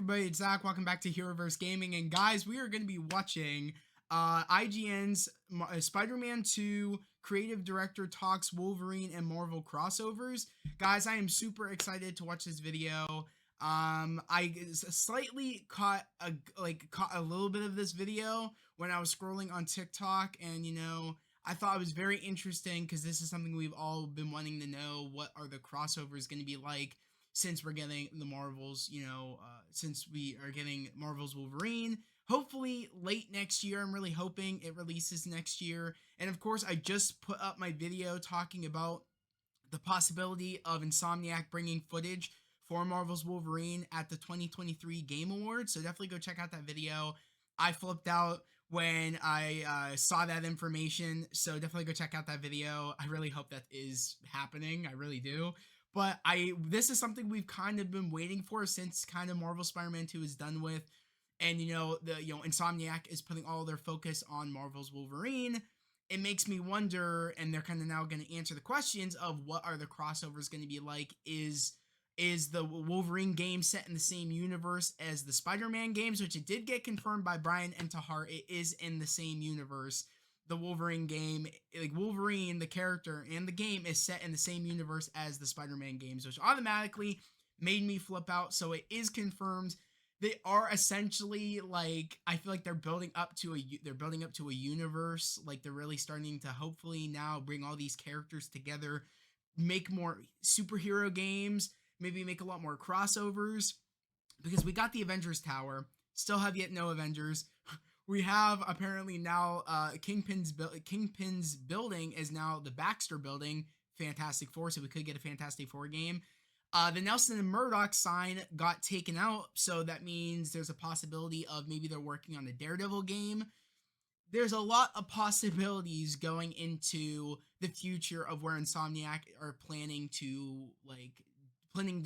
everybody? It's Zach. Welcome back to Heroverse Gaming. And guys, we are going to be watching IGN's Spider-Man 2 creative director talks Wolverine and Marvel crossovers. Guys, I am super excited to watch this video. I slightly caught a little bit of this video when I was scrolling on TikTok, and I thought it was very interesting because this is something we've all been wanting to know. What are the crossovers going to be like since we're getting the Marvels, since we are getting Marvel's Wolverine, hopefully late next year. I'm really hoping it releases next year. And of course, I just put up my video talking about the possibility of Insomniac bringing footage for Marvel's Wolverine at the 2023 Game Awards. So definitely go check out that video. I flipped out when I saw that information. So definitely go check out that video. I really hope that is happening. I really do. But this is something we've kind of been waiting for since kind of Marvel Spider-Man 2 is done with. And Insomniac is putting all their focus on Marvel's Wolverine. It makes me wonder, and they're kind of now going to answer the questions of what are the crossovers going to be like. Is the Wolverine game set in the same universe as the Spider-Man games, which it did get confirmed by Brian Entahar. It is in the same universe. The Wolverine game, like Wolverine, the character and the game is set in the same universe as the Spider-Man games, which automatically made me flip out. So it is confirmed. They are essentially I feel like they're building up to a universe. Like they're really starting to hopefully now bring all these characters together, make more superhero games, maybe make a lot more crossovers, because we got the Avengers Tower, still have yet no Avengers. We have apparently now Kingpin's building is now the Baxter building, Fantastic Four, so we could get a Fantastic Four game. The Nelson and Murdoch sign got taken out, so that means there's a possibility of maybe they're working on a Daredevil game. There's a lot of possibilities going into the future of where Insomniac are planning to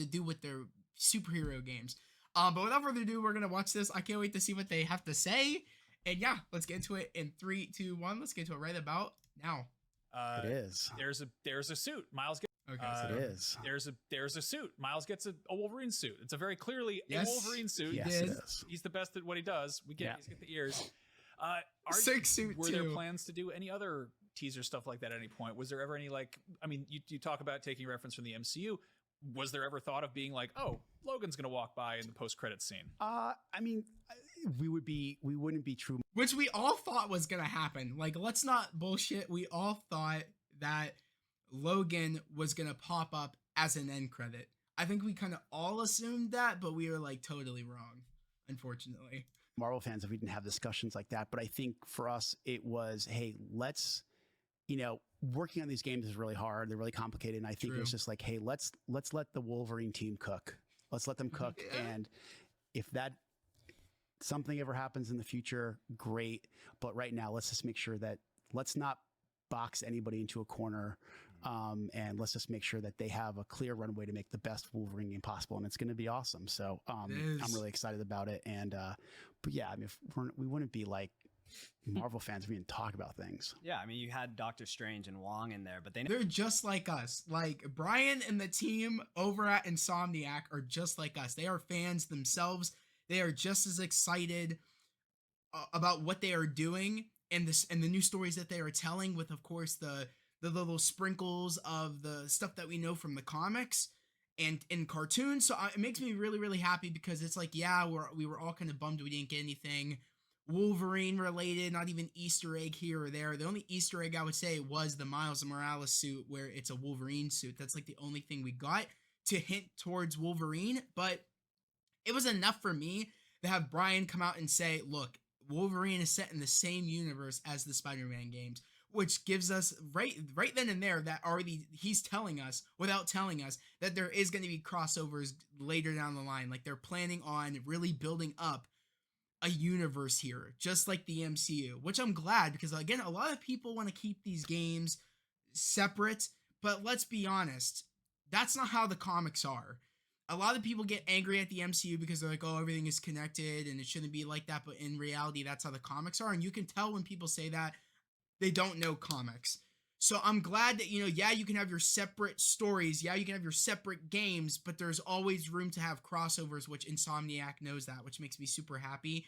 do with their superhero games. But without further ado, we're gonna watch this. I can't wait to see what they have to say. And yeah, let's get into it in 3, 2, 1. Let's get into it right about now. It is. There's a suit. Miles gets. Okay, it is. There's a suit. Miles gets a Wolverine suit. It's a very clearly a Wolverine suit. Yes, it is. He's the best at what he does. He's get the ears. Sick suit. Were there plans to do any other teaser stuff like that at any point? Was there ever any you talk about taking reference from the MCU? Was there ever thought of being like, oh, Logan's gonna walk by in the post-credits scene? We wouldn't be true. Which we all thought was gonna happen. Let's not bullshit. We all thought that Logan was gonna pop up as an end credit. I think we kind of all assumed that, but we were totally wrong, unfortunately. Marvel fans, if we didn't have discussions like that, but I think for us it was, hey, let's working on these games is really hard. They're really complicated. And I think it was just hey, let's let the Wolverine team cook. Let's let them cook. Yeah. And if that something ever happens in the future, great. But right now, let's just make sure that let's not box anybody into a corner. And let's just make sure that they have a clear runway to make the best Wolverine game possible. And it's going to be awesome. So I'm really excited about it. And but yeah, if we wouldn't be Marvel fans, we didn't talk about things. Yeah, you had Doctor Strange and Wong in there, but they're just like us. Brian and the team over at Insomniac are just like us. They are fans themselves. They are just as excited about what they are doing and the new stories that they are telling, with of course the little sprinkles of the stuff that we know from the comics and in cartoons. So it makes me really, really happy, because it's we were all kind of bummed we didn't get anything Wolverine related, not even Easter egg here or there. The only Easter egg I would say was the Miles Morales suit, where it's a Wolverine suit. That's the only thing we got to hint towards Wolverine, but it was enough for me to have Brian come out and say, look, Wolverine is set in the same universe as the Spider-Man games, which gives us right then and there that already he's telling us, without telling us, that there is going to be crossovers later down the line. They're planning on really building up a universe here, just like the MCU, which I'm glad, because again, a lot of people want to keep these games separate, but let's be honest, that's not how the comics are. A lot of people get angry at the MCU because they're like, oh, everything is connected and it shouldn't be like that, but in reality, that's how the comics are, and you can tell when people say that they don't know comics. So I'm glad that, yeah, you can have your separate stories. Yeah, you can have your separate games, but there's always room to have crossovers, which Insomniac knows that, which makes me super happy.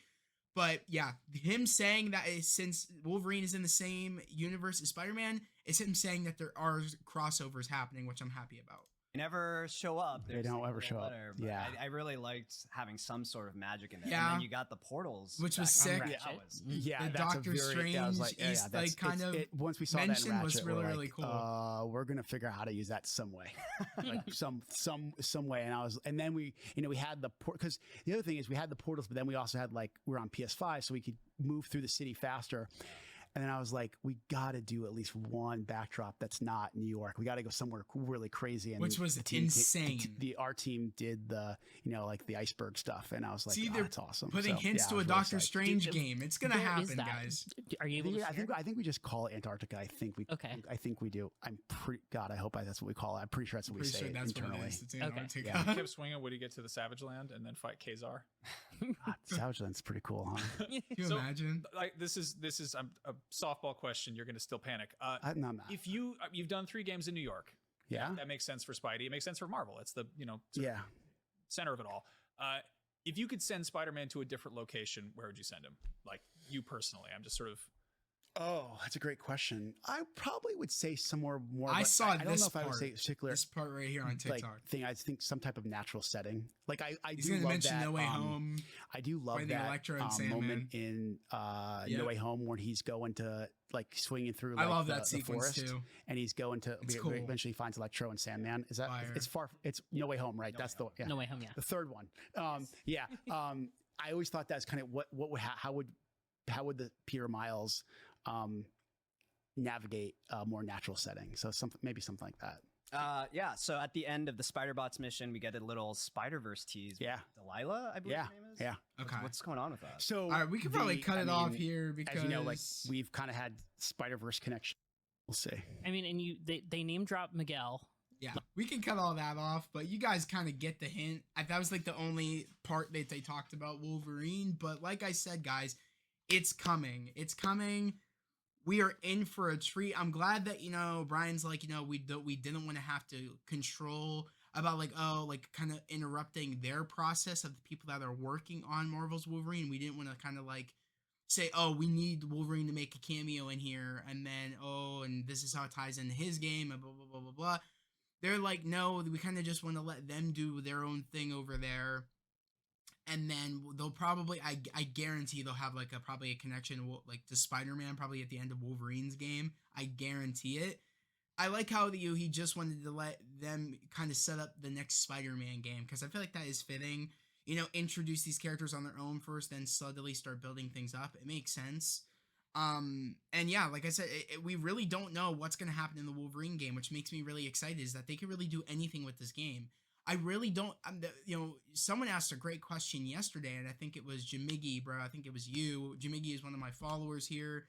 But yeah, him saying that since Wolverine is in the same universe as Spider-Man, it's him saying that there are crossovers happening, which I'm happy about. They never show up. They don't ever show up. But Yeah. I really liked having some sort of magic in there. Yeah. And then you got the portals, Which was back in sick. Ratchet. Yeah. That was- Yeah, The that's Doctor a very, Strange that was like, yeah, East, that's, like, kind of once we saw that in mention was Ratchet, really, we're really like, cool. we're gonna figure out how to use that some way, like some way. And then we had the port, because the other thing is we had the portals, but then we also had, like, we're on PS5, so we could move through the city faster. And then I was like, we got to do at least one backdrop that's not New York. We got to go somewhere really crazy. And Which was the team, insane. Our team did the, like the iceberg stuff. And I was like, See, oh, they're that's awesome. Putting So, hints yeah, to I a was really Doctor psyched. Strange game. It's gonna Where is happen, that? guys. Are you able to I share? think we just call it Antarctica. Okay. I think we do. God, I hope that's what we call it. I'm pretty sure that's what we Pretty say sure that's internally. what it is. It's Okay. Antarctica. Yeah. Kept swinging. Would he get to the Savage Land and then fight Kazar? God, Savage Land's pretty cool, huh? Can you So, imagine? Like this is a softball question. You're going to still panic. No, I'm not. If you've done 3 games in New York, Yeah. that makes sense for Spidey. It makes sense for Marvel. It's the sort of Yeah. center of it all. If you could send Spider-Man to a different location, where would you send him? Like you personally, I'm just sort of. Oh, that's a great question. I probably would say somewhere more. I but saw I don't this know if I would part. say particular This part right here on like TikTok. thing. I think some type of natural setting. Like I He's do gonna love mention that. No Way Home. I do love Finding that Electro and Sandman. moment in Yeah. No Way Home when he's going to, like, swinging through. I Like, love the that sequence forest, too. and he's going to. It's cool. Eventually finds Electro and Sandman. Is that? Fire. It's far. It's No Way Home, right? No That's Way the yeah. No Way Home, yeah. The third one. Yeah. I always thought that's kind of what would how would the Peter Miles navigate a more natural setting. So maybe something like that. yeah. So at the end of the Spider-Bots mission, we get a little Spider-Verse tease. Yeah. With Delilah, I believe Yeah. her name is. Yeah. Okay. What's going on with that? So All right, we could probably cut it off here because as you know, like, we've kind of had Spider-Verse connection. We'll see. I mean, and they name drop Miguel. yeah, we can cut all that off, but you guys kind of get the hint. That was like the only part that they talked about Wolverine, but like I said, guys, it's coming. It's coming. We are in for a treat. I'm glad that, Brian's like, we didn't want to have to control about, like, kind of interrupting their process of the people that are working on Marvel's Wolverine. We didn't want to kind of like say, oh, we need Wolverine to make a cameo in here, and then, and this is how it ties into his game, and blah, blah, blah, blah, blah. They're like, no, we kind of just want to let them do their own thing over there. And then they'll probably, I guarantee they'll have like probably a connection like to Spider-Man probably at the end of Wolverine's game. I guarantee it. I like how he just wanted to let them kind of set up the next Spider-Man game, because I feel like that is fitting. Introduce these characters on their own first, then subtly start building things up. It makes sense. And yeah, like I said, we really don't know what's going to happen in the Wolverine game, which makes me really excited, is that they can really do anything with this game. I really don't, someone asked a great question yesterday, and I think it was Jamiggy, bro. I think it was you. Jamiggy is one of my followers here.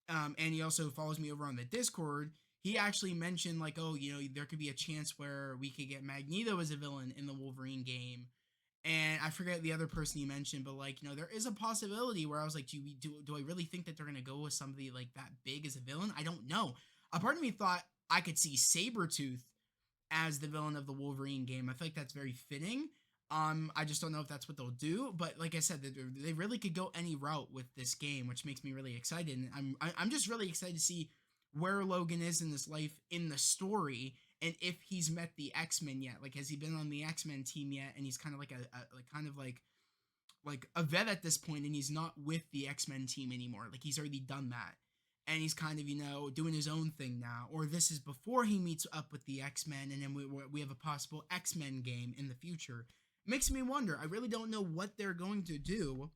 And he also follows me over on the Discord. He actually mentioned, like, there could be a chance where we could get Magneto as a villain in the Wolverine game. And I forget the other person he mentioned, but, like, there is a possibility where I was like, do I really think that they're going to go with somebody like that big as a villain? I don't know. A part of me thought I could see Sabretooth as the villain of the Wolverine game. I feel like that's very fitting. I just don't know if that's what they'll do, but like I said, they really could go any route with this game, which makes me really excited. And I'm just really excited to see where Logan is in his life in the story, and if he's met the X-Men yet. Like, has he been on the X-Men team yet? And he's kind of like like a vet at this point, and he's not with the X-Men team anymore. Like, he's already done that. And he's kind of, doing his own thing now. Or this is before he meets up with the X-Men, and then we have a possible X-Men game in the future. It makes me wonder. I really don't know what they're going to do,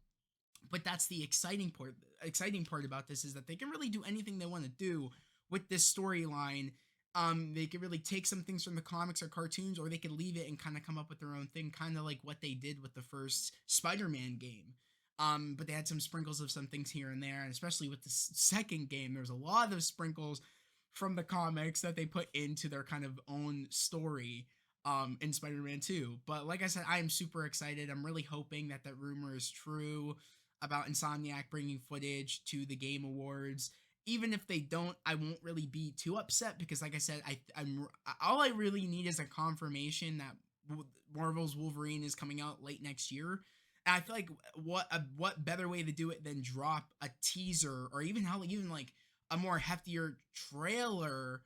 but that's the exciting part. Exciting part about this is that they can really do anything they want to do with this storyline. They could really take some things from the comics or cartoons, or they could leave it and kind of come up with their own thing, kind of like what they did with the first Spider-Man game. But they had some sprinkles of some things here and there, and especially with the second game, there's a lot of sprinkles from the comics that they put into their kind of own story in Spider-Man 2. But like I said, I am super excited. I'm really hoping that rumor is true about Insomniac bringing footage to the Game Awards. even if they don't, I won't really be too upset because, like I said, I'm all I really need is a confirmation that Marvel's Wolverine is coming out late next year. And I feel like what better way to do it than drop a teaser or even like a more heftier trailer,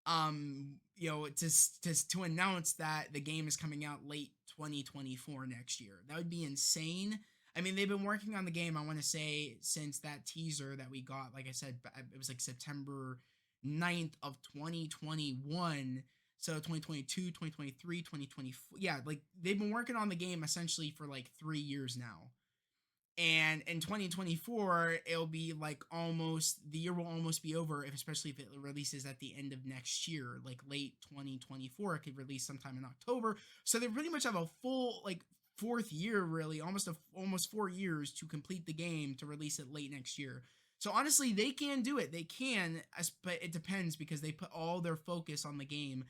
to announce that the game is coming out late 2024 next year. That would be insane. I mean, they've been working on the game, I want to say, since that teaser that we got. Like I said, it was like September 9th of 2021. So 2022, 2023, 2024. Yeah, like they've been working on the game essentially for like 3 years now. And in 2024, it'll be like the year will almost be over, especially if it releases at the end of next year, like late 2024. It could release sometime in October. So they pretty much have a full like fourth year, really, almost 4 years to complete the game to release it late next year. So honestly, they can do it. They can, but it depends because they put all their focus on the game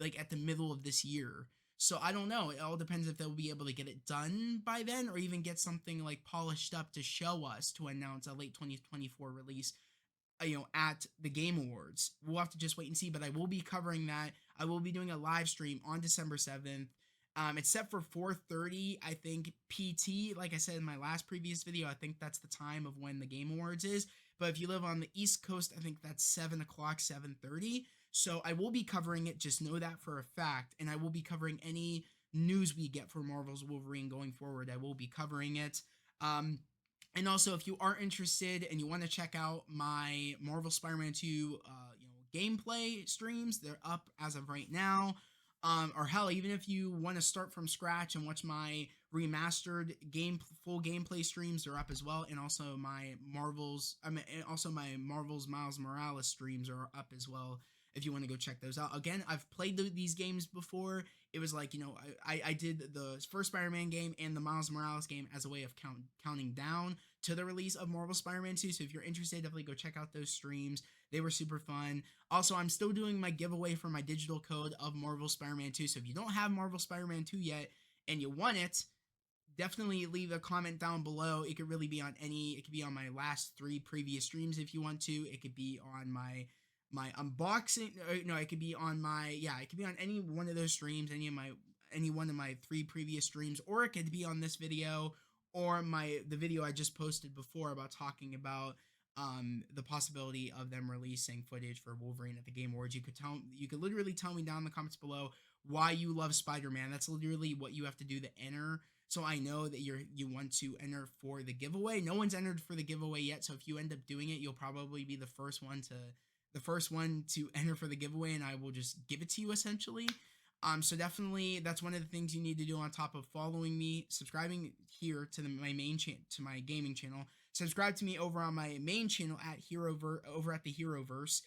like at the middle of this year. So I don't know. It all depends if they'll be able to get it done by then or even get something like polished up to show us to announce a late 2024 release, at the Game Awards. We'll have to just wait and see, but I will be covering that. I will be doing a live stream on December 7th. It's set for 4:30, I think, PT. Like I said in my last previous video, I think that's the time of when the Game Awards is. But if you live on the East Coast, I think that's 7 o'clock, 7:30. So I will be covering it. Just know that for a fact. And I will be covering any news we get for Marvel's Wolverine going forward. I will be covering it. And also, if you are interested and you want to check out my Marvel Spider-Man 2, gameplay streams, they're up as of right now. Or hell, even if you want to start from scratch and watch my remastered full gameplay streams, they're up as well. And also my Marvel's Miles Morales streams are up as well. If you want to go check those out. Again, I've played these games before. It was like, I did the first Spider-Man game and the Miles Morales game as a way of counting down to the release of Marvel Spider-Man 2. So if you're interested, definitely go check out those streams. They were super fun. Also, I'm still doing my giveaway for my digital code of Marvel Spider-Man 2. So if you don't have Marvel Spider-Man 2 yet and you want it, definitely leave a comment down below. It could really be on it could be on my last 3 previous streams if you want to. It could be on my unboxing, it could be on it could be on any one of those streams, any one of my 3 previous streams, or it could be on this video or the video I just posted before about talking about the possibility of them releasing footage for Wolverine at the Game Awards. You could literally tell me down in the comments below why you love Spider-Man. That's literally what you have to do to enter. So I know that you want to enter for the giveaway. No one's entered for the giveaway yet, so if you end up doing it, you'll probably be the first one to enter for the giveaway, and I will just give it to you essentially. So definitely that's one of the things you need to do on top of following me, subscribing here to my main to my gaming channel. Subscribe to me over on my main channel over at the Heroverse,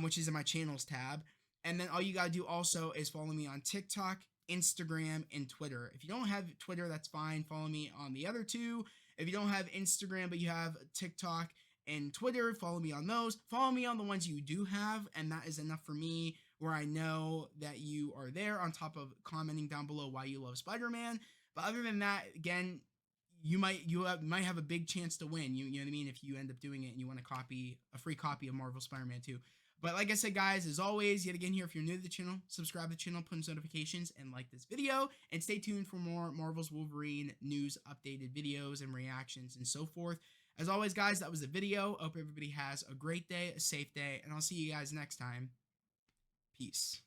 which is in my channels tab. And then all you gotta do also is follow me on TikTok, Instagram, and Twitter. If you don't have Twitter, that's fine. Follow me on the other 2. If you don't have Instagram but you have TikTok and Twitter, follow me on those. Follow me on the ones you do have, and that is enough for me, where I know that you are there, on top of commenting down below why you love Spider-Man. But other than that, again, you might have a big chance to win. You know what I mean? If you end up doing it and you want a free copy of Marvel Spider-Man 2. But like I said, guys, as always, yet again here, if you're new to the channel, subscribe to the channel, put on notifications, and like this video. And stay tuned for more Marvel's Wolverine news, updated videos, and reactions, and so forth. As always, guys, that was the video. Hope everybody has a great day, a safe day, and I'll see you guys next time. Peace.